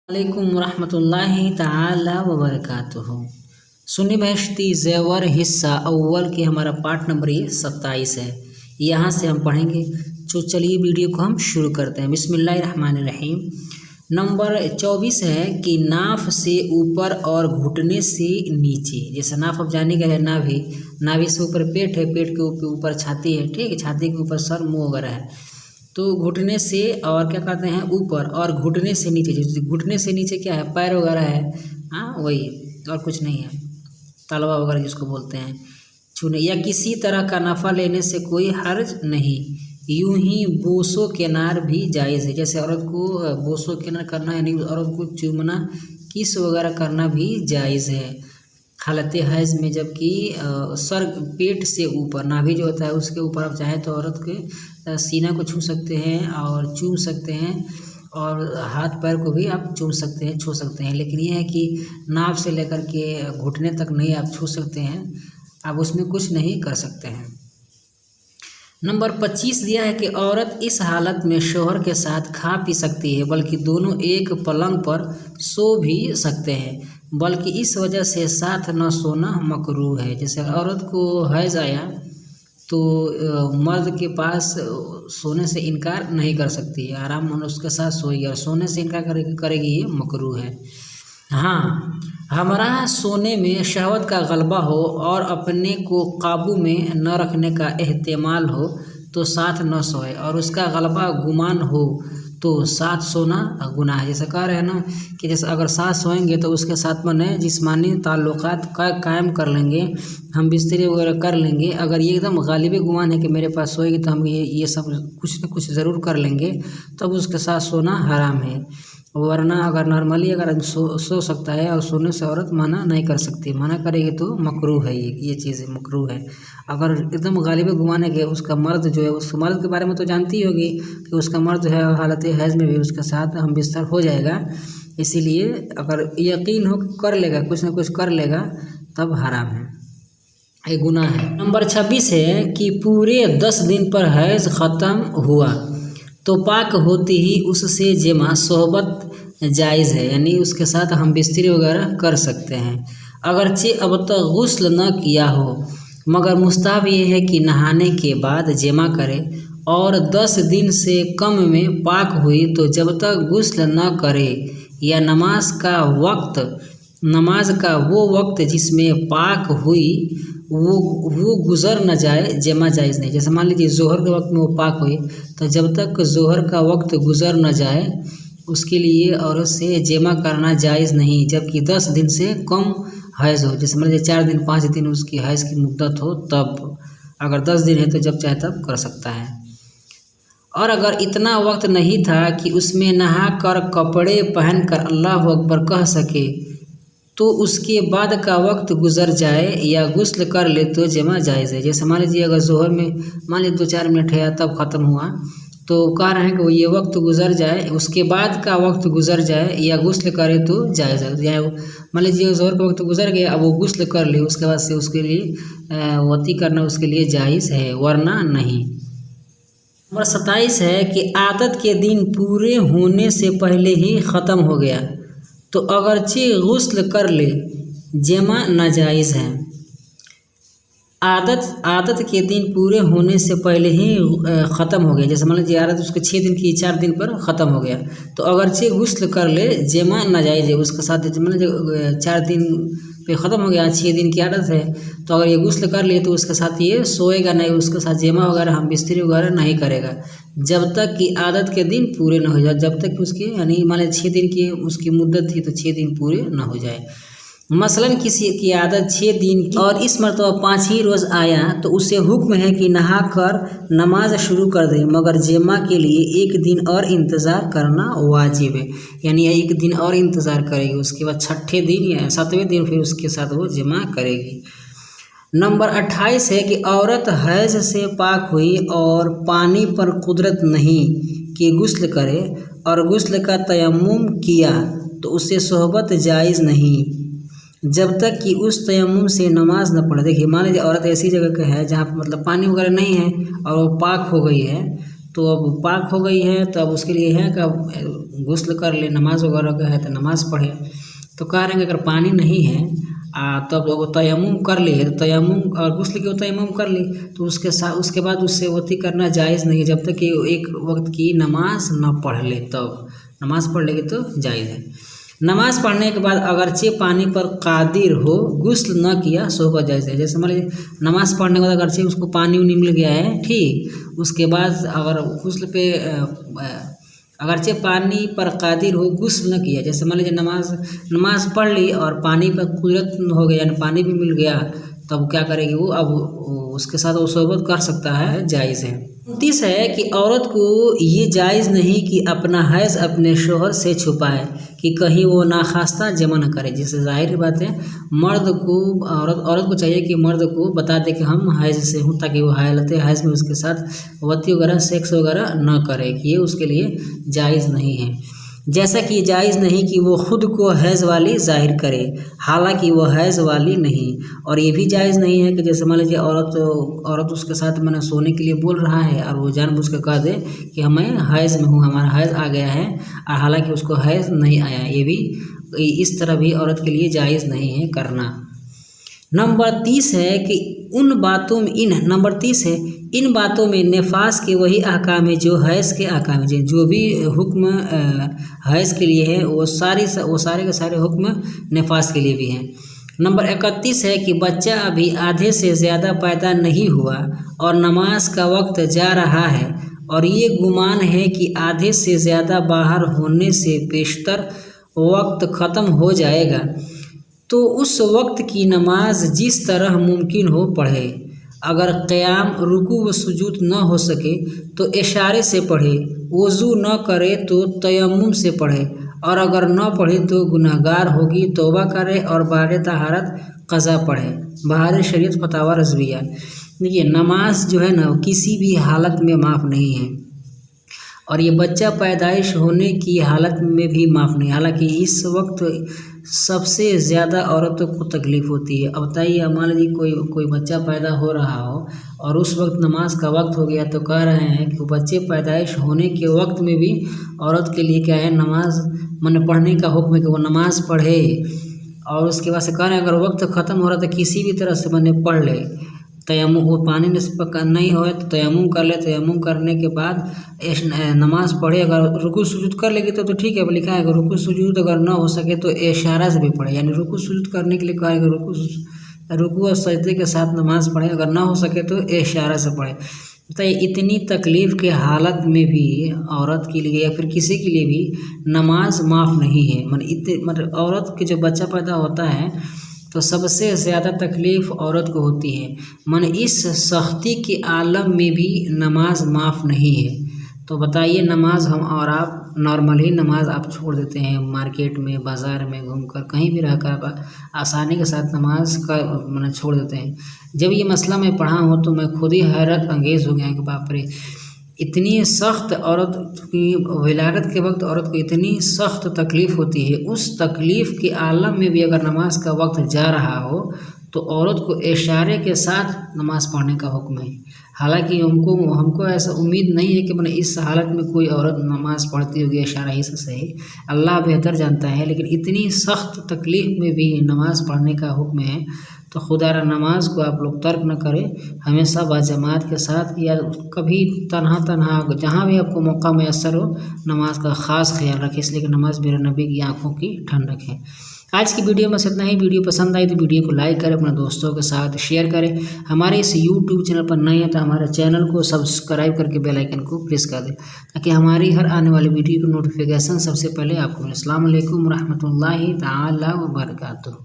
वालेकुम रहमतुल्लाहि ताला वबरकातुहू। सुन्नी बहश्ती ज़ेवर हिस्सा अव्वल के हमारा पार्ट नंबर ये 27 है। यहाँ से हम पढ़ेंगे। तो चलिए वीडियो को हम शुरू करते हैं। बिस्मिल्लाहिर्रहमानिर्रहीम। नंबर 24 है कि नाफ से ऊपर और घुटने से नीचे। जैसे नाफ अब जाने का है नाभि, नाभि से ऊपर पेट है, पेट के ऊपर छाती है, ठीक है, छाती के ऊपर सर मुँह वगैरह है। तो घुटने से और क्या कहते हैं ऊपर और घुटने से नीचे। जैसे घुटने से नीचे क्या है, पैर वगैरह है, हाँ वही, और कुछ नहीं है, तलवा वगैरह जिसको बोलते हैं, छूने या किसी तरह का नफ़ा लेने से कोई हर्ज नहीं। यूं ही बोसो किनार भी जायज़ है। जैसे औरत को बोसो किनार करना है, यानी औरत को चूमना, किस वगैरह करना भी जायज़ है हालत हैज़ में। जबकि सर पेट से ऊपर नाभि जो होता है उसके ऊपर आप चाहें तो औरत के सीना को छू सकते हैं और चूम सकते हैं, और हाथ पैर को भी आप चूम सकते हैं, छू सकते हैं। लेकिन ये है कि नाभ से लेकर के घुटने तक नहीं आप छू सकते हैं, आप उसमें कुछ नहीं कर सकते हैं। नंबर 25 दिया है कि औरत इस हालत में शौहर के साथ खा पी सकती है, बल्कि दोनों एक पलंग पर सो भी सकते हैं, बल्कि इस वजह से साथ न सोना मकरूह है। जैसे औरत को हैज़ आया तो मर्द के पास सोने से इनकार नहीं कर सकती है, आराम मन उसके साथ सोएगी, और सोने से इनकार करेगी ये मकरूह है। हाँ, हमारा सोने में शहवत का गलबा हो और अपने को काबू में न रखने का एहतिमाल हो तो साथ न सोए, और उसका गलबा गुमान हो तो साथ सोना गुनाह है। जैसे कह रहे हैं ना कि जैसे अगर साथ सोएंगे तो उसके साथ में जिस्मानी ताल्लुकात कायम कर लेंगे, हम बिस्तरी वगैरह कर लेंगे। अगर ये एकदम गालिबी गुमान है कि मेरे पास सोएगी तो हम ये सब कुछ न कुछ ज़रूर कर लेंगे, तब उसके साथ सोना हराम है। वरना अगर नॉर्मली अगर सो सकता है और सोने से औरत मना नहीं कर सकती, मना करेगी तो मकरूह है, ये चीज़ मकरूह है। अगर एकदम गालिब गुमान है कि उसका मर्द जो है, उस मर्द के बारे में तो जानती होगी कि उसका मर्द जो है हालत हैज़ में भी उसके साथ हम बिस्तर हो जाएगा, इसीलिए अगर यकीन हो कर लेगा, कुछ ना कुछ कर लेगा, तब हराम है, ये गुनाह है। नंबर 26 है कि पूरे 10 दिन पर हैज़ ख़त्म हुआ तो पाक होती ही उससे जमा सोहबत जायज़ है, यानी उसके साथ हम बिस्तरी वगैरह कर सकते हैं, अगरचे अब तक गुस्ल न किया हो, मगर मुस्ताहब ये है कि नहाने के बाद जमा करे, और 10 दिन से कम में पाक हुई तो जब तक गुस्ल न करे या नमाज का वो वक्त जिसमें पाक हुई वो गुज़र न जाए, जमा जायज़ नहीं। जैसे मान लीजिए ज़ोहर के वक्त में वो पाक हुई, तो जब तक ज़ोहर का वक्त गुज़र न जाए उसके लिए औरत से जमा करना जायज़ नहीं, जबकि 10 दिन से कम हैज़ हो। जैसे मान लीजिए 4 दिन 5 दिन उसकी हैज़ की मुद्दत हो, तब अगर 10 दिन है तो जब चाहे तब कर सकता है। और अगर इतना वक्त नहीं था कि उसमें नहा कर कपड़े पहन कर अल्लाह अकबर कह सके तो उसके बाद का वक्त गुजर जाए या गुस्ल कर ले तो जमा जायज़ है। जैसे मान लीजिए अगर जोहर में मान लीजिए 2-4 मिनट है तब ख़त्म हुआ, तो कह रहे हैं कि वो ये वक्त गुजर जाए, उसके बाद का वक्त गुजर जाए या गुस्ल करे तो जायज़ है। या मान लीजिए जोहर का वक्त गुजर गया, अब वो गुस्ल कर ले, उसके बाद से उसके लिए वती करना उसके लिए जायज़ है, वरना नहीं। नंबर 27 है कि आदत के दिन पूरे होने से पहले ही ख़त्म हो गया तो अगरचे गुस्ल कर ले, जमा नाजायज़ है। आदत के दिन पूरे होने से पहले ही ख़त्म हो गया। जैसे मान लीजिए आदत उसके 6 दिन की 4 दिन पर ख़त्म हो गया, तो अगरचे गुस्ल कर ले, जमा नाजायज़ है। उसके साथ मान लीजिए 4 दिन पे ख़त्म हो गया, 6 दिन की आदत है, तो अगर ये गुस्ल कर लिए तो उसके साथ ये सोएगा नहीं, उसके साथ जमा वगैरह हम बिस्तरी वगैरह नहीं करेगा जब तक कि आदत के दिन पूरे न हो जाए, जब तक कि उसकी यानी मान लीजिए 6 दिन की उसकी मुद्दत थी तो 6 दिन पूरे न हो जाए। मसलन किसी की आदत 6 दिन की और इस मरतबा 5 ही रोज़ आया तो उसे हुक्म है कि नहा कर नमाज शुरू कर दे, मगर जमा के लिए 1 दिन और इंतज़ार करना वाजिब है, यानी 1 दिन और इंतज़ार करेगी, उसके बाद 6ठे दिन या 7वें दिन फिर उसके साथ वो जमा करेगी। नंबर 28 है कि औरत हैज़ से पाक हुई और पानी पर कुदरत नहीं कि गुस्ल करे और गुस्ल का तयम्मुम किया तो उससे सोहबत जायज़ नहीं जब तक कि उस तयम्मुम से नमाज न पढ़े। देखिए मान लीजिए औरत ऐसी जगह का है जहाँ पर मतलब पानी वगैरह नहीं है और वो पाक हो गई है, तो अब पाक हो गई है, तो अब उसके लिए है कि अब गुस्ल कर ले, नमाज वगैरह का है तो नमाज पढ़े। तो कह रहे हैं कि अगर पानी नहीं है तब वो तयम्मुम कर ले, तो तयम्मुम और गुस्ल की तयम्मुम कर ले, तो उसके बाद उससे वती करना जायज़ नहीं है जब तक कि एक वक्त की नमाज न पढ़ ले। तब नमाज पढ़ लेगी तो जायज़ है। नमाज पढ़ने के बाद अगरचे पानी पर कादिर हो, गुस्ल न किया सोबा जायज़ है। जैसे मान लीजिए नमाज पढ़ने के बाद अगरचे उसको पानी उनी मिल गया है, ठीक, उसके बाद अगर गुस्ल पे अगरचे पानी पर कादिर हो, गुस्ल न किया, जैसे मान लीजिए नमाज पढ़ ली और पानी पर कुदरत हो गया यानी पानी भी मिल गया, तब क्या करेगी वो, अब उसके साथ वो सोबत कर सकता है, जायज़ है। 29 है कि औरत को ये जायज़ नहीं कि अपना हैज़ अपने शोहर से छुपाए कि कहीं वो नाखास्ता जमा न करे। जिससे जाहिर बात है मर्द को औरत को चाहिए कि मर्द को बता दे कि हम हैज़ से हूँ, ताकि वो हालत हैज़ में उसके साथ वती वगैरह सेक्स वगैरह न करे, कि ये उसके लिए जायज़ नहीं है। जैसा कि जायज़ नहीं कि वो ख़ुद को हैज़ वाली ज़ाहिर करे, हालांकि वो हैज़ वाली नहीं। और ये भी जायज़ नहीं है कि जैसे मान लीजिए औरत उसके साथ मैंने सोने के लिए बोल रहा है और वो जानबूझ कर कह दे कि मैं हैज़ में हूँ, हमारा हैज़ आ गया है, और हालांकि उसको हैज़ नहीं आया। ये भी इस तरह भी औरत के लिए जायज़ नहीं है करना। नंबर 30 है कि नंबर 30 है इन बातों में नफास के वही अहकाम है जो हैज़ के अहकाम है। जो भी हुक्म हैज़ के लिए है वो सारे के सारे हुक्म नफास के लिए भी हैं। नंबर 31 है कि बच्चा अभी आधे से ज़्यादा पैदा नहीं हुआ और नमाज का वक्त जा रहा है और ये गुमान है कि आधे से ज़्यादा बाहर होने से पेशतर वक्त ख़त्म हो जाएगा, तो उस वक्त की नमाज जिस तरह मुमकिन हो पढ़े। अगर क़याम, रुकू व सुजूद न हो सके तो इशारे से पढ़े, वज़ू न करे तो तयम्मुम से पढ़े, और अगर न पढ़े तो गुनहगार होगी, तौबा करे और बारे तहारत क़ज़ा पढ़े। बहार शरीयत फतावा रज़विया। देखिए नमाज जो है ना किसी भी हालत में माफ़ नहीं है, और ये बच्चा पैदाइश होने की हालत में भी माफ़ नहीं। हालांकि इस वक्त सबसे ज़्यादा औरतों को तकलीफ़ होती है। अब बताइए मान लीजिए कोई बच्चा पैदा हो रहा हो और उस वक्त नमाज का वक्त हो गया, तो कह रहे हैं कि बच्चे पैदाइश होने के वक्त में भी औरत के लिए क्या है, नमाज मैंने पढ़ने का हुक्म है कि वो नमाज पढ़े। और उसके बाद से कह रहे हैं अगर वक्त ख़त्म हो रहा तो किसी भी तरह से मैंने पढ़ ले, तयम्मुम, वो पानी नहीं हो तो तयम्मुम कर ले, तयम्मुम करने के बाद नमाज पढ़े। अगर रुकू सुजूद कर लेगी तो ठीक है, लिखा है अगर रुकू सुजूद अगर ना हो सके तो इशारा से भी पढ़े, यानी रुकू सुजूद करने के लिए कहेगा रुकू और सजदे के साथ नमाज पढ़े, अगर ना हो सके तो इशारा से पढ़े। तो इतनी तकलीफ़ के हालत में भी औरत के लिए या फिर किसी के लिए भी नमाज माफ़ नहीं है। मतलब औरत के जो बच्चा पैदा होता है तो सबसे ज़्यादा तकलीफ़ औरत को होती है। इस सख्ती के आलम में भी नमाज माफ़ नहीं है। तो बताइए नमाज हम और आप नॉर्मली नमाज आप छोड़ देते हैं, मार्केट में, बाज़ार में घूमकर, कहीं भी रहकर आप आसानी के साथ नमाज का छोड़ देते हैं। जब ये मसला मैं पढ़ा हूँ तो मैं खुद ही हैरत अंगेज़ हो गया कि बाप रे, इतनी सख्त औरत की विलादत के वक्त औरत को इतनी सख्त तकलीफ़ होती है, उस तकलीफ़ के आलम में भी अगर नमाज का वक्त जा रहा हो तो औरत को इशारे के साथ नमाज पढ़ने का हुक्म है। हालांकि हमको ऐसा उम्मीद नहीं है कि इस हालत में कोई औरत नमाज पढ़ती होगी इशारा ही से सही, अल्लाह बेहतर जानता है। लेकिन इतनी सख्त तकलीफ़ में भी नमाज पढ़ने का हुक्म है, तो खुदारा नमाज को आप लोग तर्क न करें, हमेशा बाजमात के साथ या कभी तन्हा जहाँ भी आपको मौका मैसर हो नमाज का ख़ास ख्याल रखें, इसलिए कि नमाज मेरे नबी की आँखों की ठंडक है। आज की वीडियो में इतना ही। वीडियो पसंद आई तो वीडियो को लाइक करें, अपने दोस्तों के साथ शेयर करें। हमारे इस यूट्यूब चैनल पर नए हैं तो हमारे चैनल को सब्सक्राइब करके बेल आइकन को प्रेस कर दें, ताकि हमारी हर आने वाली वीडियो की नोटिफिकेशन सबसे पहले आपको मिले। अस्सलाम वालेकुम रहमतुल्लाहि ताला व बरकातुहू।